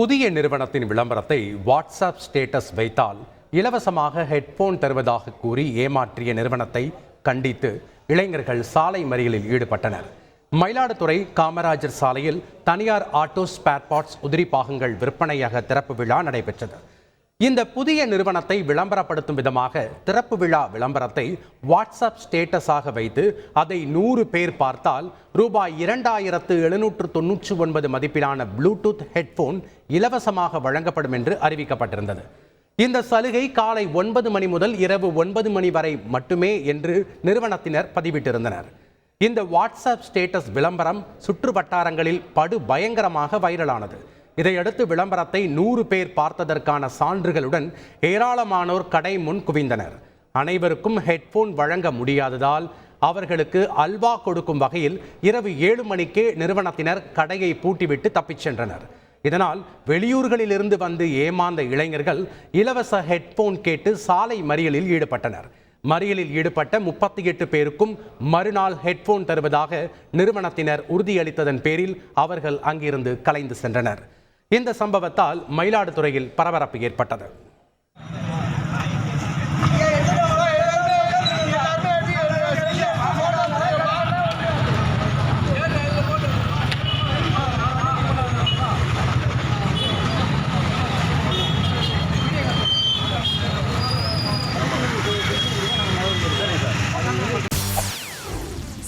புதிய நிறுவனத்தின் விளம்பரத்தை வாட்ஸ்அப் ஸ்டேட்டஸ் வைத்தால் இலவசமாக ஹெட்போன் தருவதாக கூறி ஏமாற்றிய நிறுவனத்தை கண்டித்து இளைஞர்கள் சாலை மறியலில் ஈடுபட்டனர். மயிலாடுதுறை காமராஜர் சாலையில் தனியார் ஆட்டோ ஸ்பேர் பார்ட்ஸ் உதிரி பாகங்கள் விற்பனையாக திறப்பு விழா நடைபெற்றது. இந்த புதிய நிறுவனத்தை விளம்பரப்படுத்தும் விதமாக திறப்பு விழா விளம்பரத்தை வாட்ஸ்அப் ஸ்டேட்டஸாக வைத்து அதை 100 பேர் பார்த்தால் ரூபாய் 2799 மதிப்பிலான ப்ளூடூத் ஹெட்போன் இலவசமாக வழங்கப்படும் என்று அறிவிக்கப்பட்டிருந்தது. இந்த சலுகை காலை 9 மணி முதல் இரவு 9 மணி வரை மட்டுமே என்று நிறுவனத்தினர் பதிவிட்டிருந்தனர். இந்த வாட்ஸ்அப் ஸ்டேட்டஸ் விளம்பரம் சுற்று வட்டாரங்களில் படு பயங்கரமாக வைரலானது. இதையடுத்து விளம்பரத்தை 100 பேர் பார்த்ததற்கான சான்றுகளுடன் ஏராளமானோர் கடை முன் குவிந்தனர். அனைவருக்கும் ஹெட்போன் வழங்க முடியாததால் அவர்களுக்கு அல்வா கொடுக்கும் வகையில் இரவு 7 மணிக்கே நிறுவனத்தினர் கடையை பூட்டிவிட்டு தப்பிச் சென்றனர். இதனால் வெளியூர்களிலிருந்து வந்து ஏமாந்த இளைஞர்கள் இலவச ஹெட்போன் கேட்டு சாலை மறியலில் ஈடுபட்டனர். மறியலில் ஈடுபட்ட 38 பேருக்கும் மறுநாள் ஹெட்போன் தருவதாக நிறுவனத்தினர் உறுதியளித்ததன் பேரில் அவர்கள் அங்கிருந்து கலைந்து சென்றனர். இந்த சம்பவத்தால் மயிலாடுதுறையில் பரபரப்பு ஏற்பட்டது.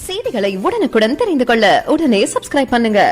செய்திகளை உடனுக்குடன் தெரிந்து கொள்ள உடனே சப்ஸ்கிரைப் பண்ணுங்க.